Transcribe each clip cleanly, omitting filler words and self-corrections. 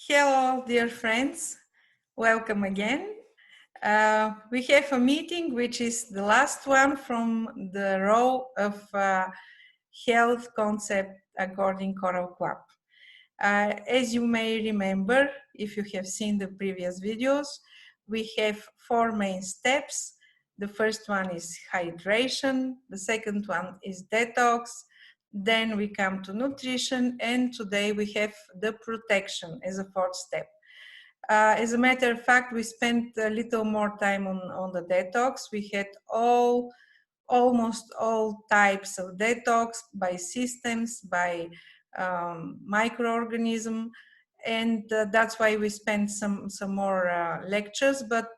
Hello, dear friends. Welcome again. We have a meeting which is the last one from the row of health concept according Coral Club. As you may remember, if you have seen the previous videos, we have four main steps. The first one is hydration, the second one is detox, then we come to nutrition, and today we have the protection as a fourth step. As a matter of fact, we spent a little more time on the detox. We had almost all types of detox by systems, by microorganism, and that's why we spent some more lectures, but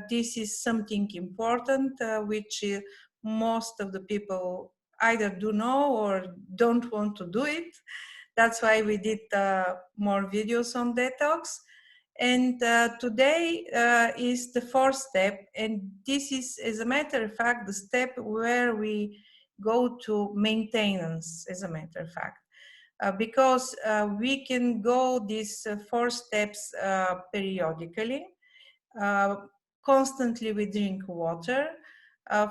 this is something important which most of the people either do know or don't want to do it. That's why we did more videos on detox. And today is the fourth step, and this is, as a matter of fact, the step where we go to maintenance, as a matter of fact. Because we can go these four steps periodically. Constantly we drink water,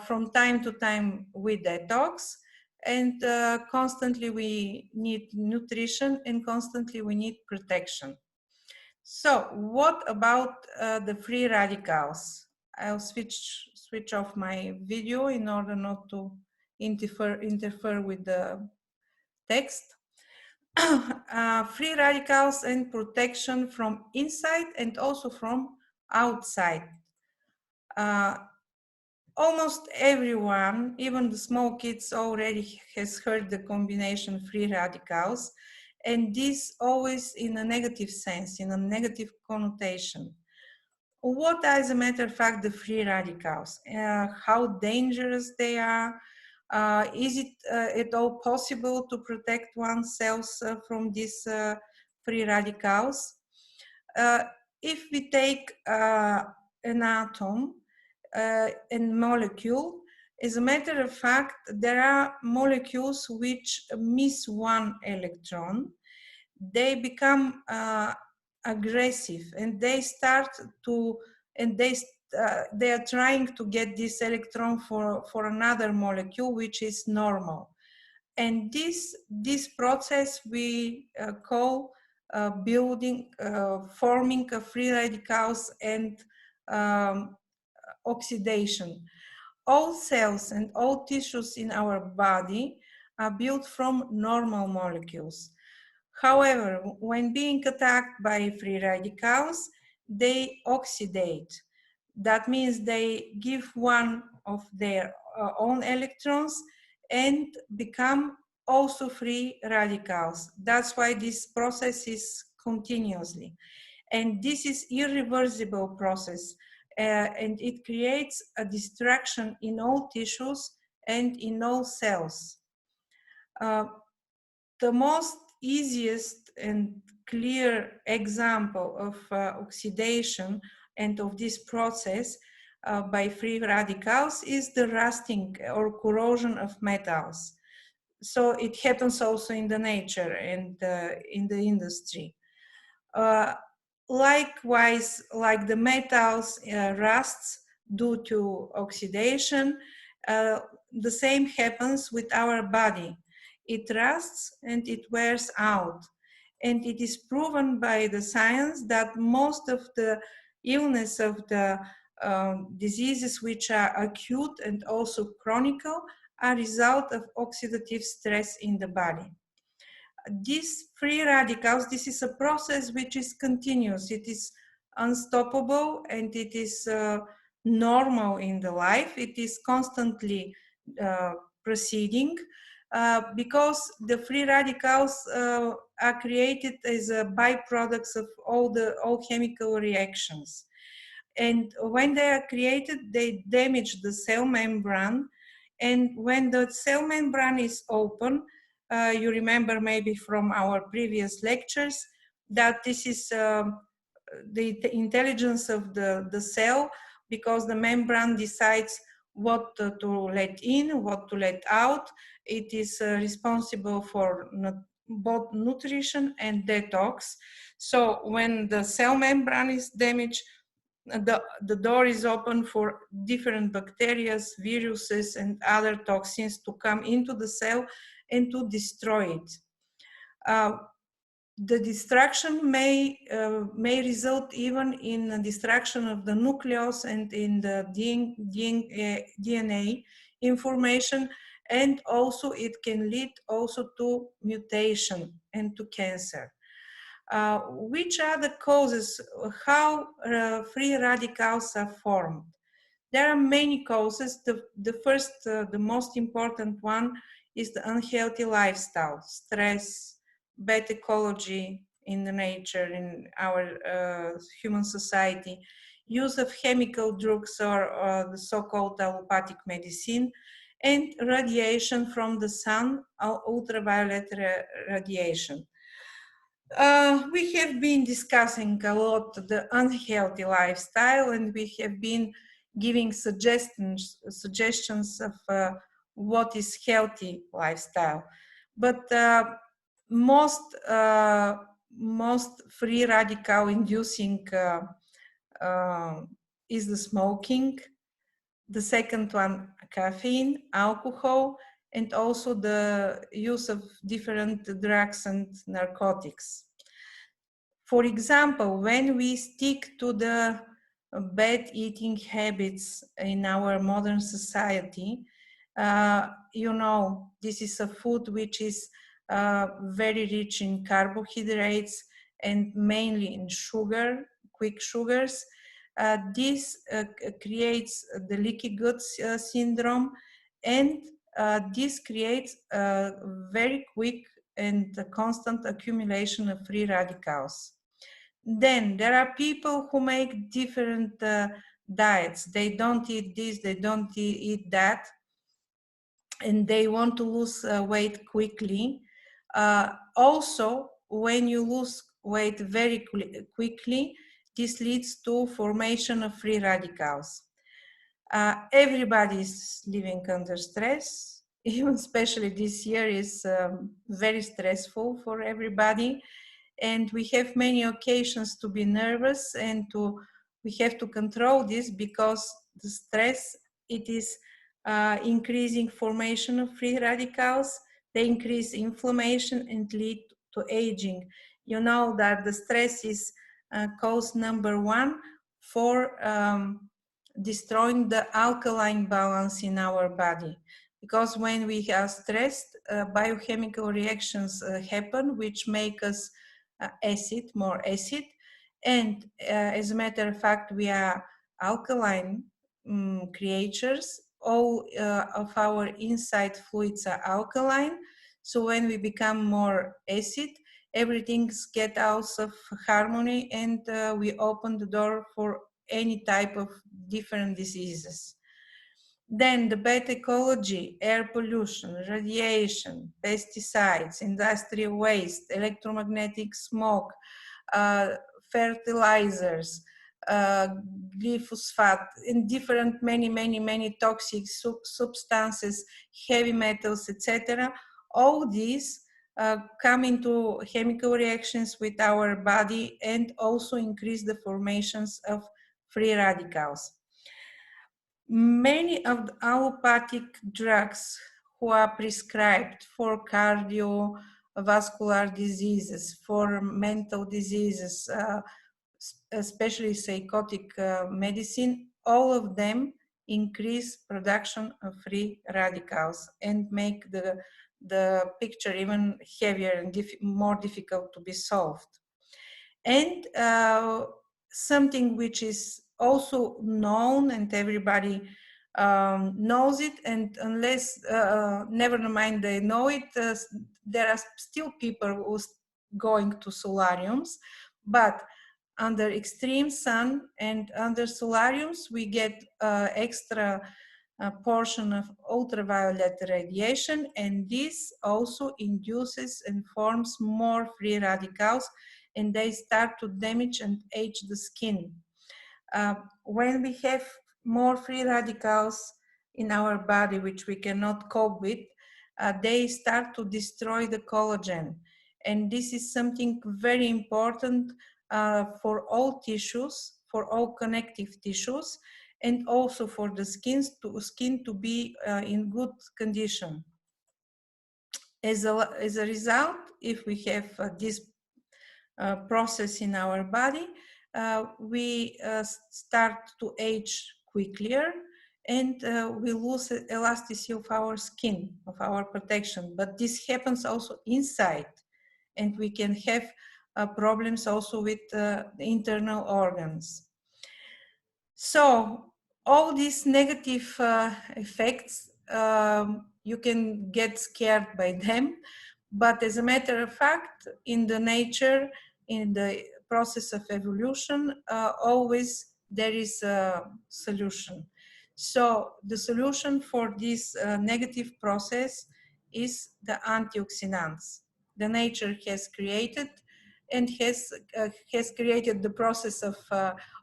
from time to time we detox, and constantly we need nutrition, and constantly we need protection. So what about the free radicals? I'll switch off my video in order not to interfere with the text. Free radicals and protection from inside and also from outside. Almost everyone, even the small kids, already has heard the combination free radicals, and this always in a negative sense, in a negative connotation. What are, as a matter of fact, the free radicals? How dangerous they are? Is it at all possible to protect oneself from these free radicals? If we take an atom and molecule, as a matter of fact, there are molecules which miss one electron. They become aggressive, and they start to, and they are trying to get this electron for another molecule which is normal. And this process we call forming of free radicals and oxidation. All cells and all tissues in our body are built from normal molecules. However, when being attacked by free radicals, they oxidate. That means they give one of their own electrons and become also free radicals. That's why this process is continuously. And this is irreversible process, and it creates a destruction in all tissues and in all cells. The most easiest and clear example of oxidation and of this process by free radicals is the rusting or corrosion of metals. So it happens also in the nature and in the industry. Likewise, like the metals rusts due to oxidation, the same happens with our body. It rusts and it wears out. And it is proven by the science that most of the illness of the diseases which are acute and also chronic are a result of oxidative stress in the body. These free radicals, this is a process which is continuous. It is unstoppable, and it is normal in the life. It is constantly proceeding because the free radicals are created as a byproducts of all chemical reactions. And when they are created, they damage the cell membrane. And when the cell membrane is open, you remember maybe from our previous lectures that this is the intelligence of the cell, because the membrane decides what to let in, what to let out. It is responsible for both nutrition and detox. So when the cell membrane is damaged, the door is open for different bacteria, viruses, and other toxins to come into the cell and to destroy it. The destruction may result even in a destruction of the nucleus and in the DNA information, and also it can lead also to mutation and to cancer. Which are the causes? How free radicals are formed? There are many causes. The first, the most important one is the unhealthy lifestyle, stress, bad ecology in the nature, in our human society, use of chemical drugs or the so-called allopathic medicine, and radiation from the sun, ultraviolet radiation. We have been discussing a lot the unhealthy lifestyle, and we have been giving suggestions of what is healthy lifestyle. But most free radical inducing is the smoking. The second one, caffeine, alcohol, and also the use of different drugs and narcotics. For example, when we stick to the bad eating habits in our modern society, this is a food which is very rich in carbohydrates and mainly in sugar, quick sugars. This creates the leaky gut syndrome, and this creates a very quick and a constant accumulation of free radicals. Then there are people who make different diets. They don't eat this, they don't eat that, and they want to lose weight quickly. Also, when you lose weight very quickly, this leads to formation of free radicals. Everybody is living under stress, even especially this year is very stressful for everybody, and we have many occasions to be nervous, and we have to control this, because the stress, it is increasing formation of free radicals, they increase inflammation and lead to aging. You know that the stress is cause number one for destroying the alkaline balance in our body, because when we are stressed, biochemical reactions happen which make us more acid, and as a matter of fact, we are alkaline creatures. All of our inside fluids are alkaline, so when we become more acid, everything gets out of harmony, and we open the door for any type of different diseases. Then the bad ecology, air pollution, radiation, pesticides, industrial waste, electromagnetic smoke, uh, fertilizers, glyphosate, and different many toxic substances, heavy metals, etc. All these come into chemical reactions with our body and also increase the formations of free radicals. Many of the allopathic drugs who are prescribed for cardiovascular diseases, for mental diseases, especially psychotic medicine, all of them increase production of free radicals and make the picture even heavier and more difficult to be solved. And something which is also known and everybody knows it, and unless never mind they know it, there are still people who's going to solariums, but under extreme sun and under solariums we get extra portion of ultraviolet radiation, and this also induces and forms more free radicals, and they start to damage and age the skin. When we have more free radicals in our body which we cannot cope with, they start to destroy the collagen. And this is something very important for all tissues, for all connective tissues, and also for the skin to be in good condition. As a result, if we have this process in our body, we start to age quicker, and we lose elasticity of our skin, of our protection. But this happens also inside, and we can have problems also with internal organs. So all these negative effects, you can get scared by them, but as a matter of fact, in the nature, in the process of evolution, always there is a solution. So the solution for this negative process is the antioxidants. The nature has created and has created the process of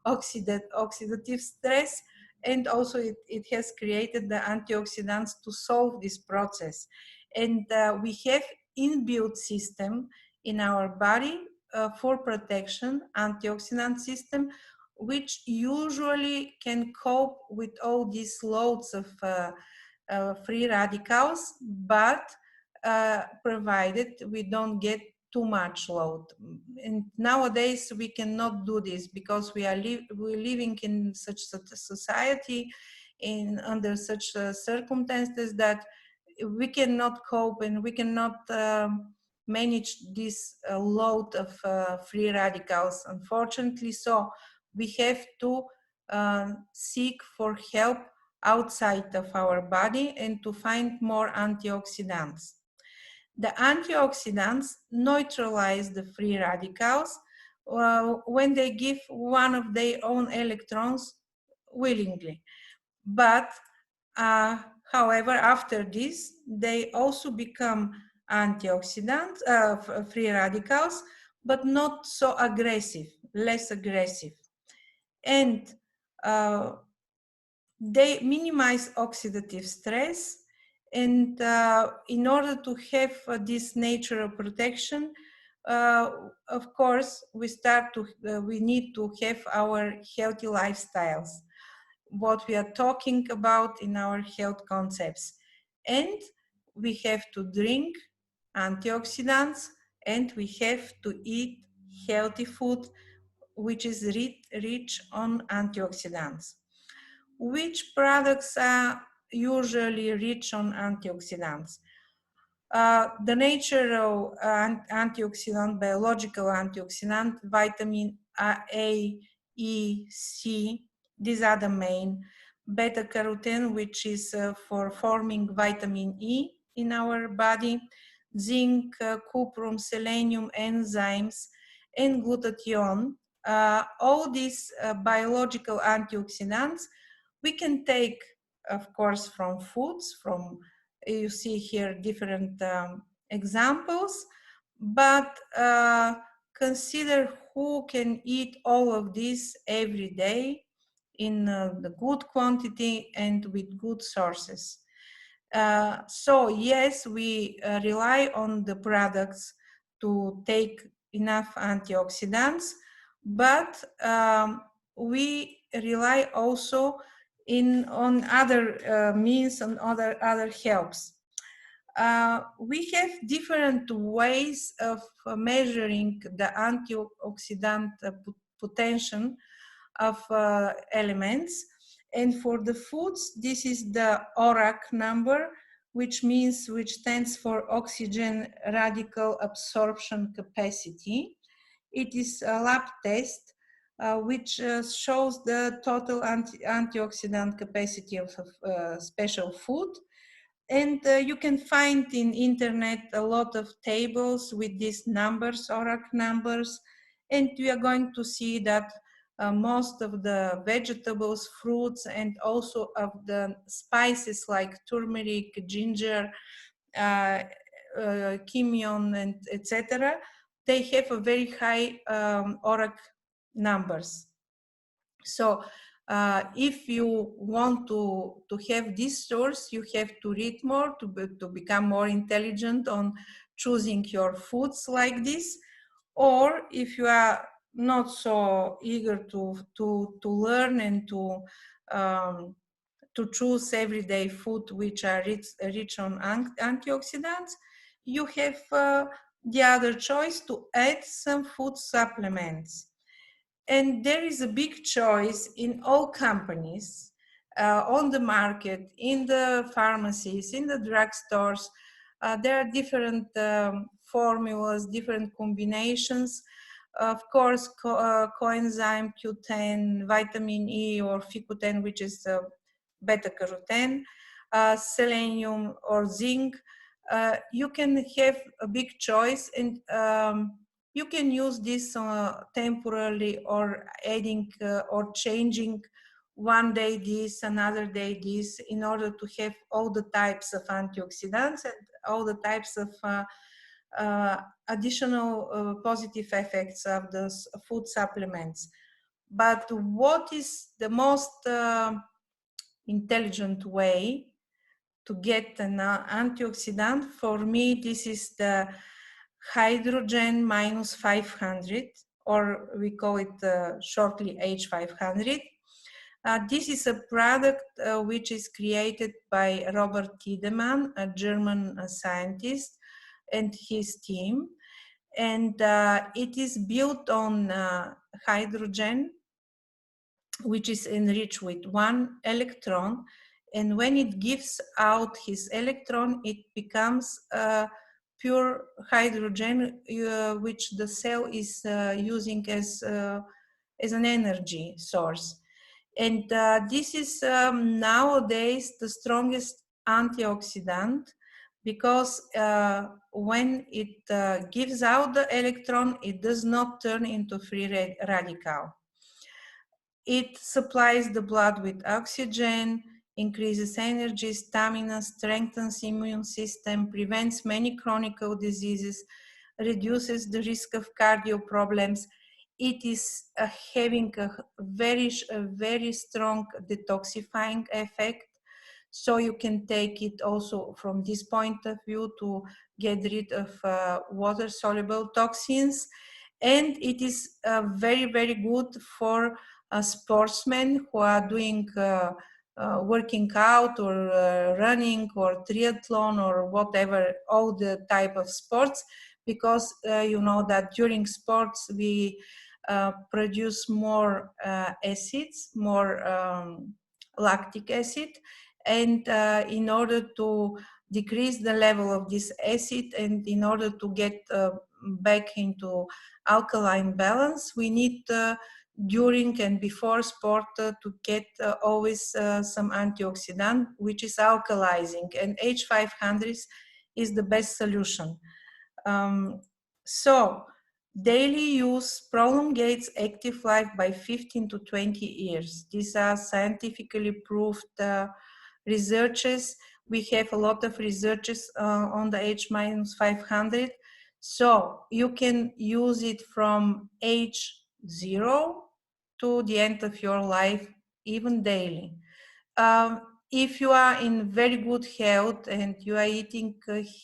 oxidative stress, and also it has created the antioxidants to solve this process. And we have inbuilt system in our body for protection, antioxidant system, which usually can cope with all these loads of free radicals, but provided we don't get too much load. And nowadays we cannot do this because we're living in such a society, under such circumstances, that we cannot cope and we cannot manage this load of free radicals, unfortunately. So we have to seek for help outside of our body and to find more antioxidants. The antioxidants neutralize the free radicals when they give one of their own electrons willingly. But however, after this, they also become antioxidants, free radicals, but not so aggressive, less aggressive. And they minimize oxidative stress. And in order to have this natural protection, of course, we need to have our healthy lifestyles, what we are talking about in our health concepts. And we have to drink antioxidants, and we have to eat healthy food, which is rich on antioxidants. Which products are usually rich on antioxidants? The natural antioxidant, biological antioxidant, vitamin A, E, C, these are the main. Beta carotene, which is for forming vitamin E in our body, zinc, cuprum, selenium, enzymes, and glutathione. All these biological antioxidants we can take, of course, from foods, you see here different examples, but consider who can eat all of this every day in the good quantity and with good sources. So yes, we rely on the products to take enough antioxidants, but we rely also on other means and other helps. We have different ways of measuring the antioxidant potential of elements. And for the foods, this is the ORAC number, which stands for oxygen radical absorption capacity. It is a lab test which shows the total antioxidant capacity of a special food. And you can find in internet a lot of tables with these numbers, ORAC numbers, and we are going to see that most of the vegetables, fruits, and also of the spices like turmeric, ginger, cumin, and etc., they have a very high ORAC numbers. So if you want to have this source, you have to read more to become more intelligent on choosing your foods like this. Or if you are not so eager to learn and to choose everyday food which are rich on antioxidants, you have the other choice to add some food supplements. And there is a big choice in all companies on the market, in the pharmacies, in the drugstores. There are different formulas, different combinations. Of course, coenzyme Q10, vitamin E or Fico10, which is beta carotene, selenium or zinc. You can have a big choice, and you can use this temporarily, or adding or changing one day this, another day this, in order to have all the types of antioxidants and all the types of additional positive effects of the food supplements. But what is the most intelligent way to get an antioxidant? For me, this is the hydrogen minus 500, or we call it shortly H500. This is a product which is created by Robert Tiedemann, a German scientist, and his team. And it is built on hydrogen, which is enriched with one electron. And when it gives out his electron, it becomes pure hydrogen, which the cell is using as an energy source. And this is nowadays the strongest antioxidant, because when it gives out the electron, it does not turn into free radical. It supplies the blood with oxygen, increases energy, stamina, strengthens immune system, prevents many chronic diseases, reduces the risk of cardio problems. It is having a very strong detoxifying effect. So you can take it also from this point of view to get rid of water-soluble toxins. And it is very good for sportsmen who are doing working out, or running, or triathlon, or whatever, all the type of sports, because you know that during sports we produce more acids, more lactic acid, and in order to decrease the level of this acid, and in order to get back into alkaline balance, we need during and before sport to get always some antioxidant which is alkalizing, and H500 is the best solution. So daily use prolongates active life by 15 to 20 years. These are scientifically proved researches. We have a lot of researches on the H-500. So you can use it from age 0 to the end of your life, even daily. If you are in very good health, and you are eating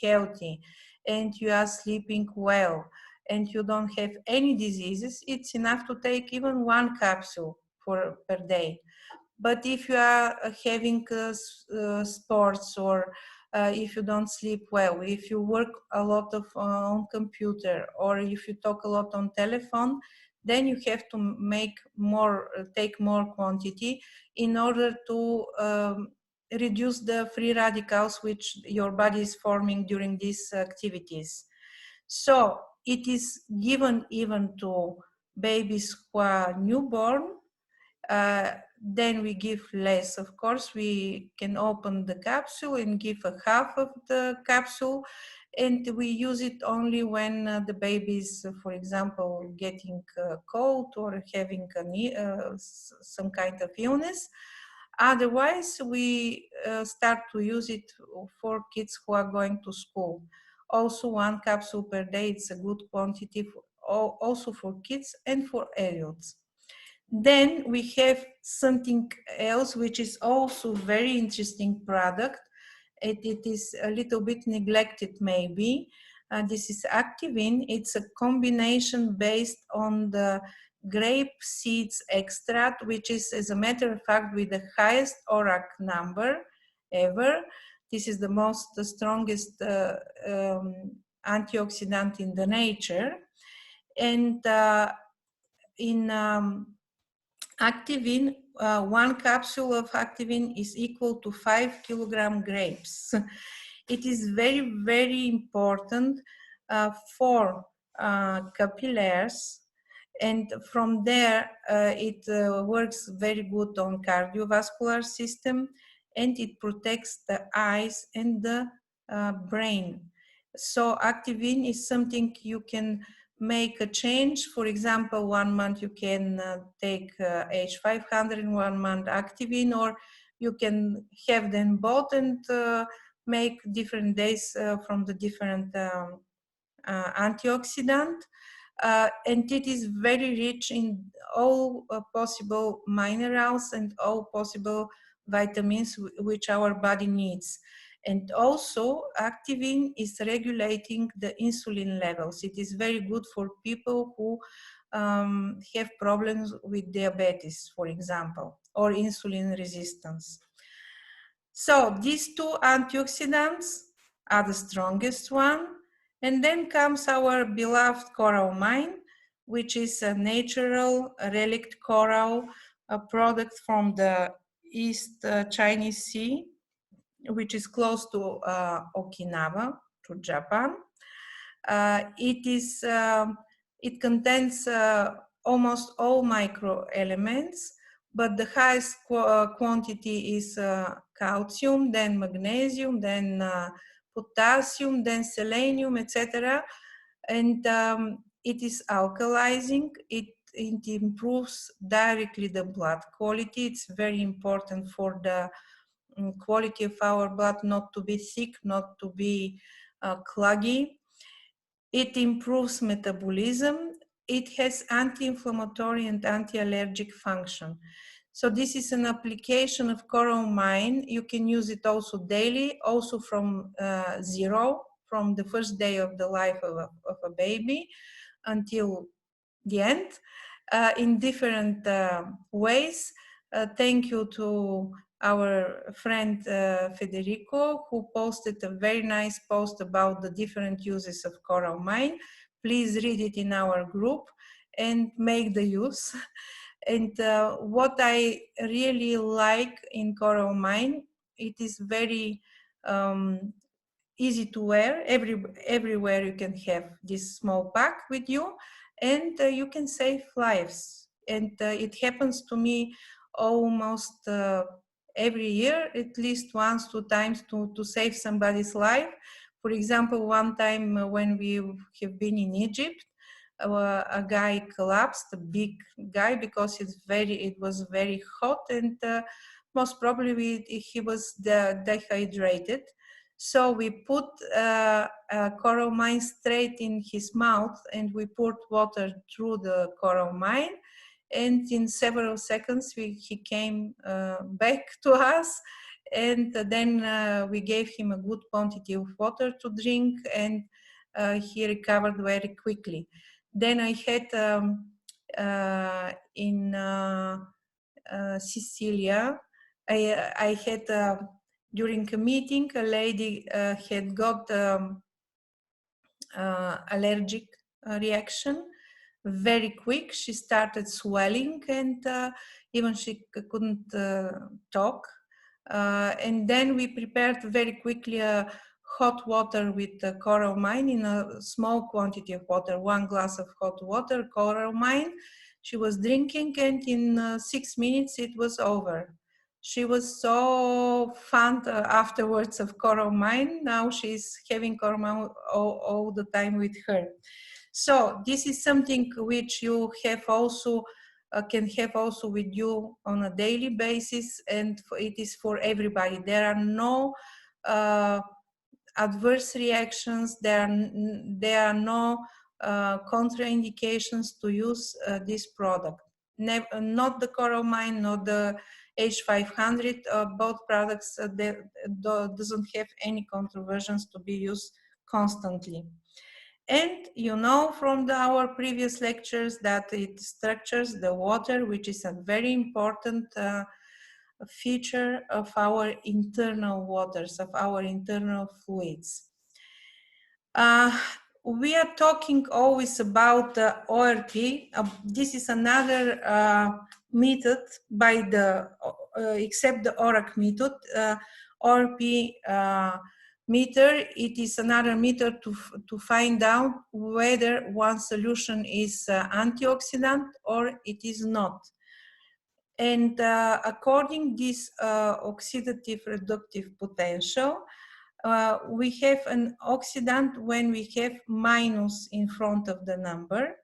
healthy, and you are sleeping well, and you don't have any diseases, it's enough to take even one capsule per day. But if you are having sports, or if you don't sleep well, if you work a lot on computer, or if you talk a lot on telephone, then you have to take more quantity in order to reduce the free radicals which your body is forming during these activities. So it is given even to babies who are newborn. Then we give less. Of course, we can open the capsule and give a half of the capsule, and we use it only when the baby is, for example, getting cold, or having some kind of illness. Otherwise, we start to use it for kids who are going to school. Also, one capsule per day, it's a good quantity also for kids and for adults. Then we have something else which is also very interesting product. It is a little bit neglected maybe. This is activin. It's a combination based on the grape seeds extract, which is, as a matter of fact, with the highest ORAC number ever. This is the strongest antioxidant in the nature. And in activin, 1 capsule of activin is equal to 5 kilogram grapes. It is very, very important for capillaries, and from there it works very good on cardiovascular system, and it protects the eyes and the brain. So activin is something you can make a change. For example, 1 month you can take H500, 1 month activin, or you can have them both and make different days from the different antioxidant. And it is very rich in all possible minerals and all possible vitamins which our body needs. And also, activin is regulating the insulin levels. It is very good for people who have problems with diabetes, for example, or insulin resistance. So these two antioxidants are the strongest one. And then comes our beloved coral mine, which is a natural relict coral, a product from the East Chinese Sea, which is close to Okinawa, to Japan. It contains almost all microelements, but the highest quantity is calcium, then magnesium, then potassium, then selenium, etc. And it is alkalizing. It improves directly the blood quality. It's very important for the quality of our blood not to be thick, not to be cloggy. It improves metabolism. It has anti-inflammatory and anti-allergic function. So this is an application of coral mine. You can use it also daily, also from zero, from the first day of the life of a baby until the end, in different ways. Thank you to our friend Federico, who posted a very nice post about the different uses of coral mine. Please read it in our group and make the use. And what I really like in coral mine, it is very easy to wear. Everywhere you can have this small pack with you, and you can save lives. And it happens to me almost every year, at least once, 2 times, to save somebody's life. For example, one time when we have been in Egypt, a guy collapsed, a big guy, because it was very hot, and most probably he was dehydrated. So we put coral mine straight in his mouth, and we poured water through the coral mine. And in several seconds, he came back to us. And then we gave him a good quantity of water to drink, and he recovered very quickly. Then I had in Sicilia, I had during a meeting, a lady had got allergic reaction very quick. She started swelling, and even she couldn't talk. And then we prepared very quickly hot water with coral mine in a small quantity of water, 1 glass of hot water, coral mine. She was drinking, and in 6 minutes it was over. She was so fond afterwards of coral mine. Now she's having coral mine all the time with her. So this is something which you have also can have also with you on a daily basis, and it is for everybody. There are no adverse reactions. There are no contraindications to use this product. Not the coral mine, not the H500. Both products doesn't have any controversies to be used constantly. And you know from our previous lectures that it structures the water, which is a very important feature of our internal waters, of our internal fluids. We are talking always about the ORP. This is another method by the, except the ORAC method. ORP meter, it is another meter to find out whether one solution is antioxidant or it is not. And according this oxidative reductive potential, we have an oxidant when we have minus in front of the number.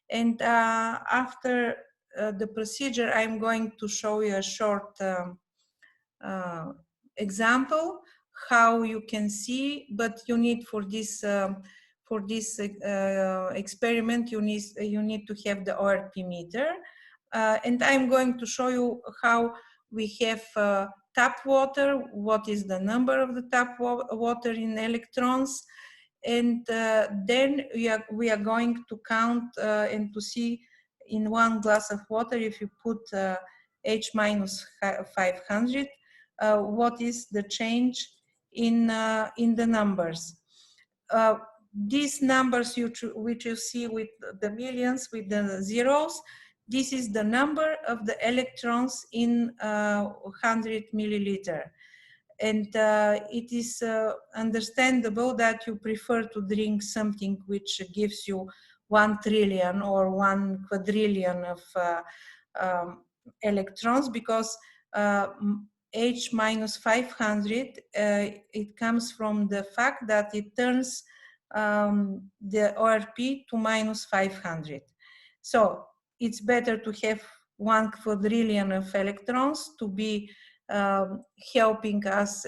And after the procedure, I'm going to show you a short example how you can see, but you need for this experiment, you need to have the ORP meter. And I'm going to show you how we have tap water, what is the number of the tap water in electrons, and then we are going to count and to see in one glass of water, if you put H minus 500, what is the change in the numbers. These numbers which you see with the millions, with the zeros, this is the number of the electrons in 100 milliliter. And it is understandable that you prefer to drink something which gives you 1 trillion or 1 quadrillion of electrons, because H minus 500, it comes from the fact that it turns the ORP to minus 500. So it's better to have 1 quadrillion of electrons to be helping us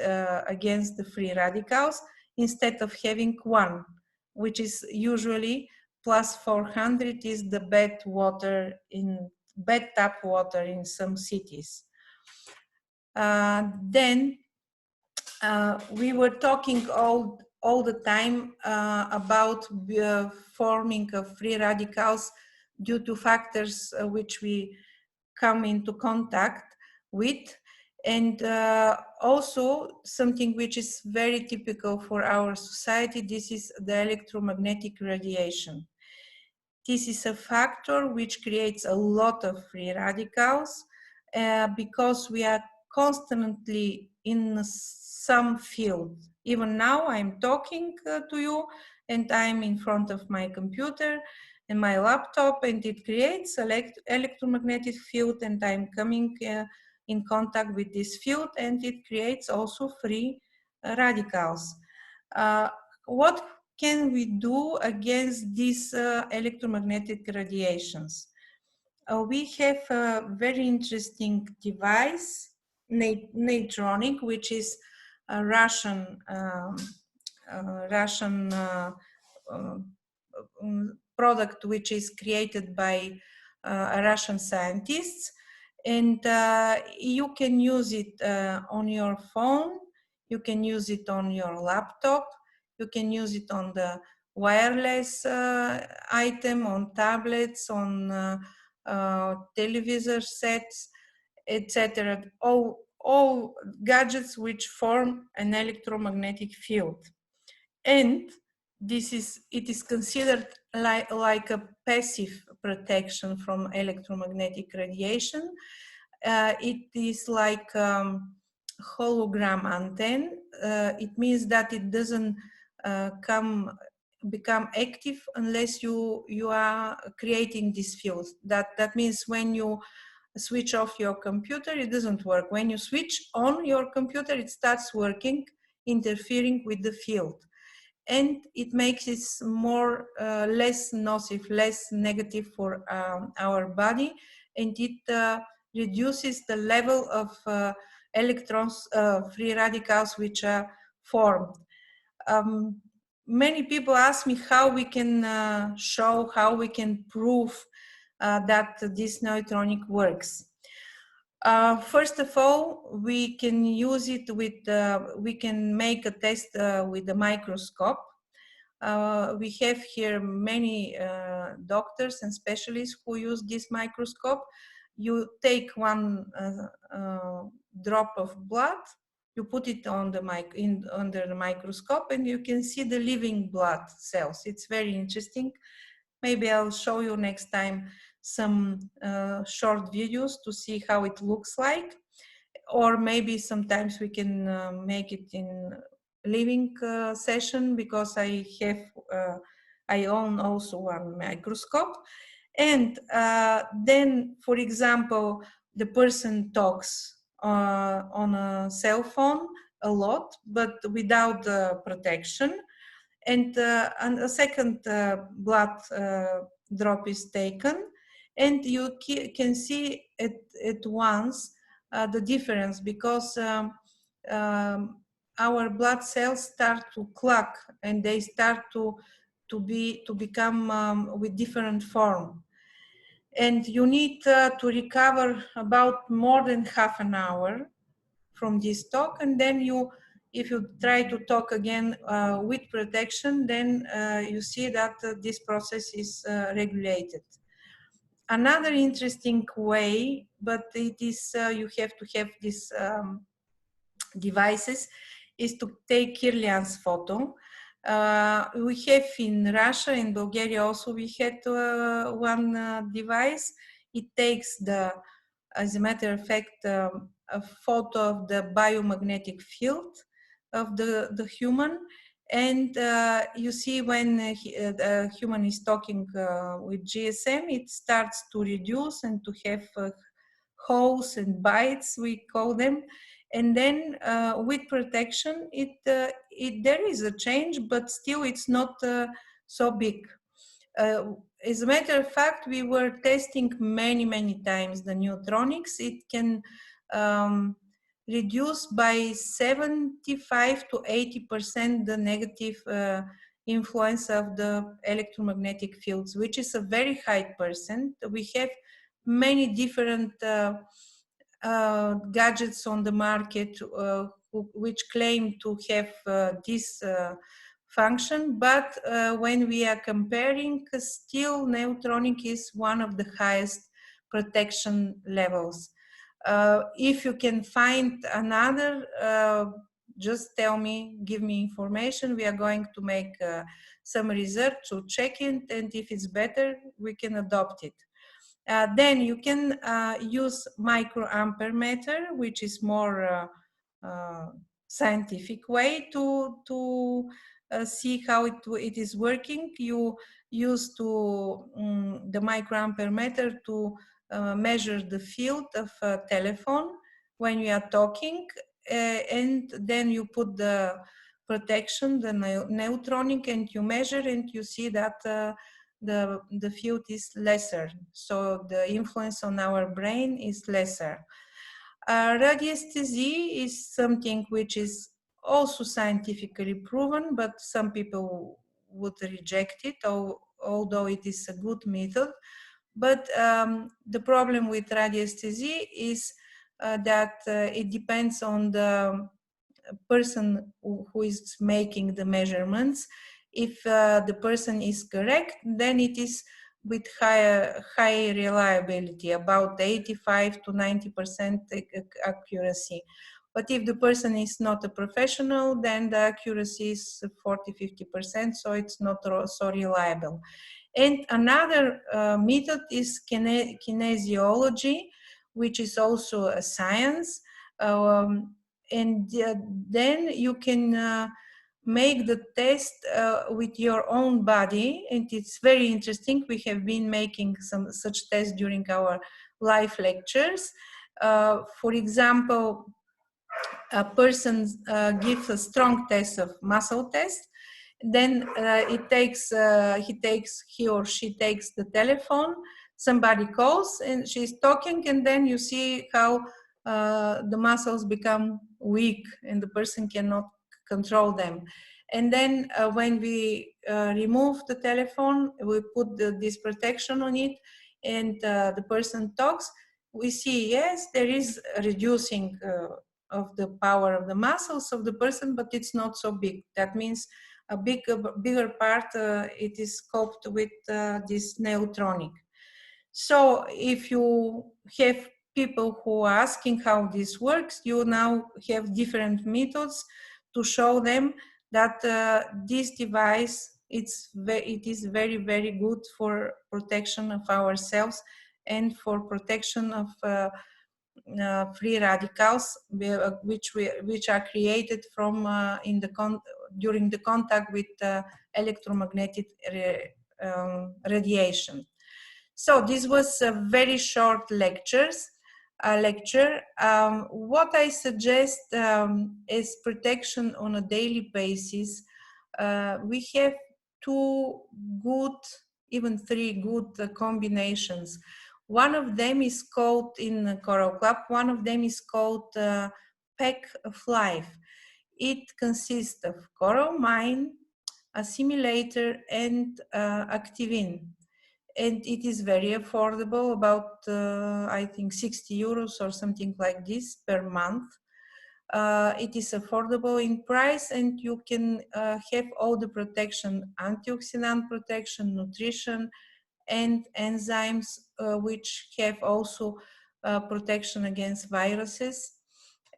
against the free radicals, instead of having 1, which is usually plus 400 is the bad tap water in some cities. Then we were talking all the time about forming of free radicals due to factors which we come into contact with, and also something which is very typical for our society. This is the electromagnetic radiation. This is a factor which creates a lot of free radicals because we are constantly in some field. Even now I'm talking to you and I'm in front of my computer and my laptop, and it creates electromagnetic field, and I'm coming in contact with this field, and it creates also free radicals. What can we do against these electromagnetic radiations? We have a very interesting device, Neutronic, which is a Russian product which is created by Russian scientists, and you can use it on your phone, you can use it on your laptop, you can use it on the wireless item, on tablets, on televisor sets, etc. All gadgets which form an electromagnetic field. And it is considered like a passive protection from electromagnetic radiation. It is like hologram antenna. It means that it doesn't become active unless you are creating this field. That means when you switch off your computer, it doesn't work. When you switch on your computer, it starts working, interfering with the field. And it makes it less nocive, less negative for our body, and it reduces the level of electrons, free radicals, which are formed. Many people ask me how we can show, how we can prove that this neutronic works. First of all, we can use it with, we can make a test with the microscope. We have here many doctors and specialists who use this microscope. You take one drop of blood, you put it on the under the microscope, and you can see the living blood cells. It's very interesting. Maybe I'll show you next time some short videos to see how it looks like, or maybe sometimes we can make it in living session, because I own also one microscope. And then, for example, the person talks on a cell phone a lot, but without protection. And a second blood drop is taken, and you can see at once the difference, because our blood cells start to clog, and they start to become with different form. And you need to recover about more than half an hour from this talk, and then if you try to talk again with protection, then you see that this process is regulated. Another interesting way, but it is you have to have these devices, is to take Kirlian's photo. We have in Russia, in Bulgaria also, we had one device. It takes as a matter of fact, a photo of the biomagnetic field of the human. And you see when the human is talking with GSM, it starts to reduce and to have holes and bites, we call them. And then with protection, there is a change, but still it's not so big. As a matter of fact, we were testing many times the neutronics. It can reduce by 75 to 80% the negative influence of the electromagnetic fields, which is a very high percent. We have many different gadgets on the market which claim to have this function, but when we are comparing, still neutronic is one of the highest protection levels. If you can find another, just tell me, give me information. We are going to make some research to check it, and if it's better, we can adopt it. Then you can use microampermeter, which is more scientific way to see how it is working. You use the microampermeter to measure the field of a telephone when you are talking, and then you put the protection, the neutronic, and you measure, and you see that the field is lesser, so the influence on our brain is lesser. Radiesthesia is something which is also scientifically proven, but some people would reject it, although it is a good method. But the problem with radiesthesia is that it depends on the person who is making the measurements. If the person is correct, then it is with high reliability, about 85 to 90% accuracy. But if the person is not a professional, then the accuracy is 40-50%, so it's not so reliable. And another method is kinesiology, which is also a science. And then you can make the test with your own body, and it's very interesting. We have been making some such tests during our live lectures. For example, a person gives a strong test of muscle test, then he or she takes the telephone, somebody calls and she's talking, and then you see how the muscles become weak and the person cannot control them. And then when we remove the telephone, we put this protection on it, and the person talks, we see, yes, there is a reducing of the power of the muscles of the person, but it's not so big. That means bigger part, it is coped with this neutronic. So if you have people who are asking how this works, you now have different methods to show them that this device, it is very, very good for protection of ourselves and for protection of free radicals, which are created from during the contact with electromagnetic radiation. So this was a very short lecture. What I suggest is protection on a daily basis. We have two good, even three good combinations. One of them is called in Coral Club, one of them is called Pack of Life. It consists of coral mine, assimilator, and activin. And it is very affordable, about I think 60 euros or something like this per month. It is affordable in price, and you can have all the protection, antioxidant protection, nutrition, and enzymes, which have also protection against viruses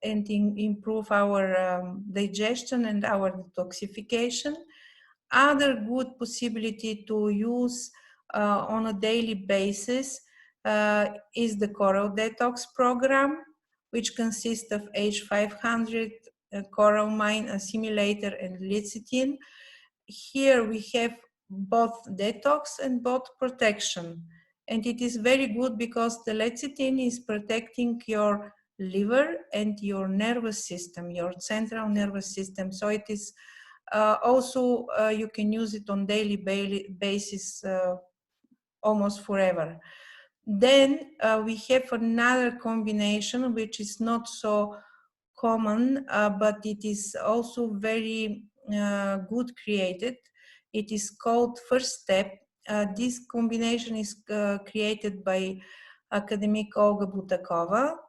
and improve our digestion and our detoxification. Other good possibility to use on a daily basis is the Coral Detox program, which consists of H500, coral mine assimilator, and lecithin. Here we have both detox and both protection. And it is very good because the lecithin is protecting your liver and your nervous system, your central nervous system. So it is also, you can use it on daily basis almost forever. Then we have another combination which is not so common, but it is also very good created. It is called First Step. This combination is created by academic Olga Butakova.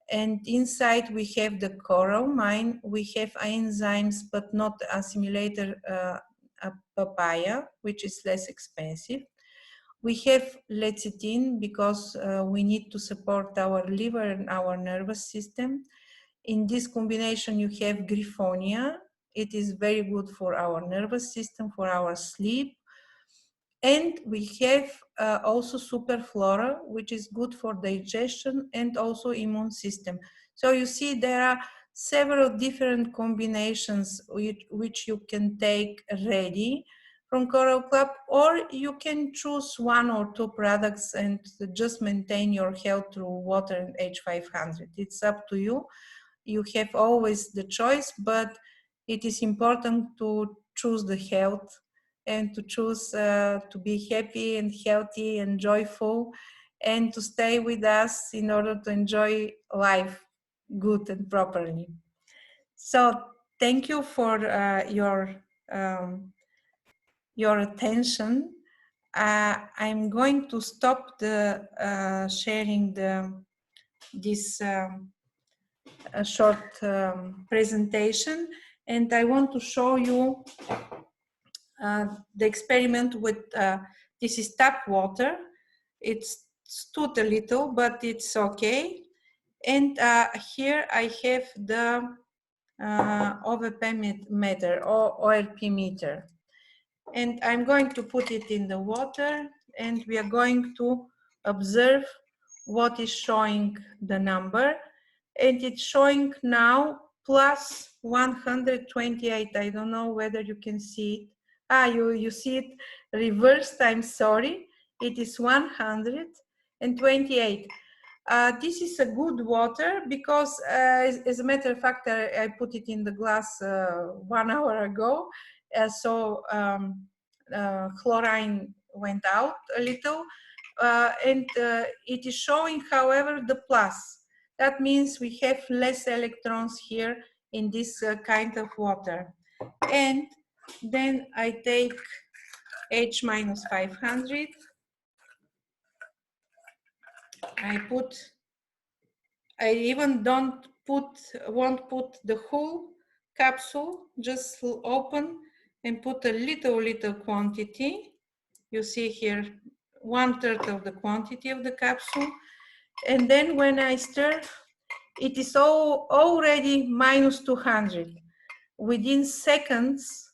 And inside we have the coral mine, we have enzymes, but not assimilator papaya, which is less expensive. We have lecithin because we need to support our liver and our nervous system. In this combination, you have griffonia. It is very good for our nervous system, for our sleep. And we have also superflora, which is good for digestion and also immune system. So you see there are several different combinations which you can take ready from Coral Club, or you can choose one or two products and just maintain your health through water and H500. It's up to you. You have always the choice, but it is important to choose the health and to choose to be happy and healthy and joyful, and to stay with us in order to enjoy life good and properly. So thank you for your attention. I'm going to stop the sharing this short presentation, and I want to show you the experiment with this is tap water. It's stood a little, but it's okay. And here I have the OVP meter or OLP meter. And I'm going to put it in the water, and we are going to observe what is showing the number. And it's showing now plus 128. I don't know whether you can see it. You see it reversed, I'm sorry. It is 128. This is a good water because, as a matter of fact, I put it in the glass 1 hour ago. So chlorine went out a little, and it is showing, however, the plus. That means we have less electrons here in this kind of water. And then I take H minus 500. I even won't put the whole capsule, just open and put a little quantity. You see here 1/3 of the quantity of the capsule. And then when I stir, it is already minus 200. Within seconds,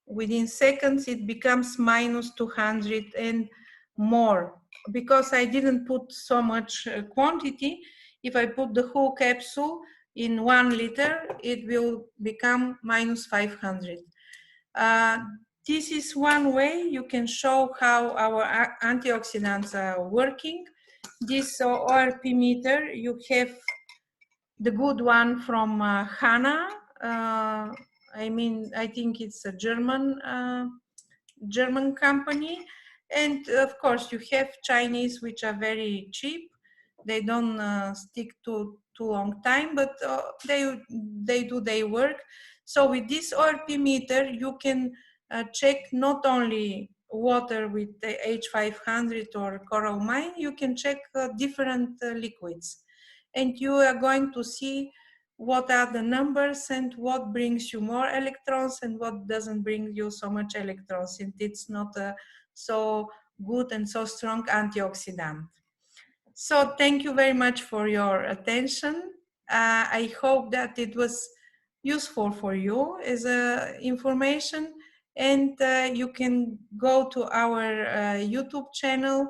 it becomes minus 200 and more. Because I didn't put so much quantity, if I put the whole capsule in 1 liter, it will become minus 500. This is one way you can show how our antioxidants are working. This ORP meter, you have the good one from Hana. I think it's a German company. And of course, you have Chinese, which are very cheap. They don't stick to too long time, but they do their work. So with this ORP meter, you can check not only water with the H500 or coral mine, you can check different liquids. And you are going to see what are the numbers and what brings you more electrons and what doesn't bring you so much electrons, and it's not a so good and so strong antioxidant. So thank you very much for your attention. I hope that it was useful for you as information, and you can go to our YouTube channel,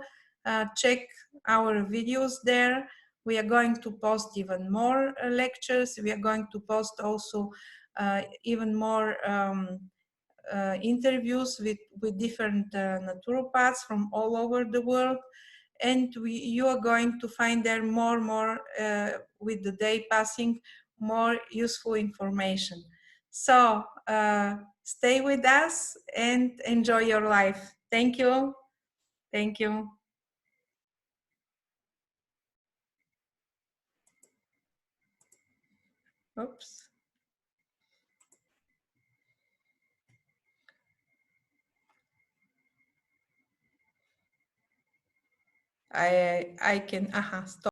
check our videos there. We are going to post even more lectures. We are going to post also even more interviews with different naturopaths from all over the world. And you are going to find there more with the day passing, more useful information. So stay with us and enjoy your life. Thank you. Thank you. Oops. I can stop.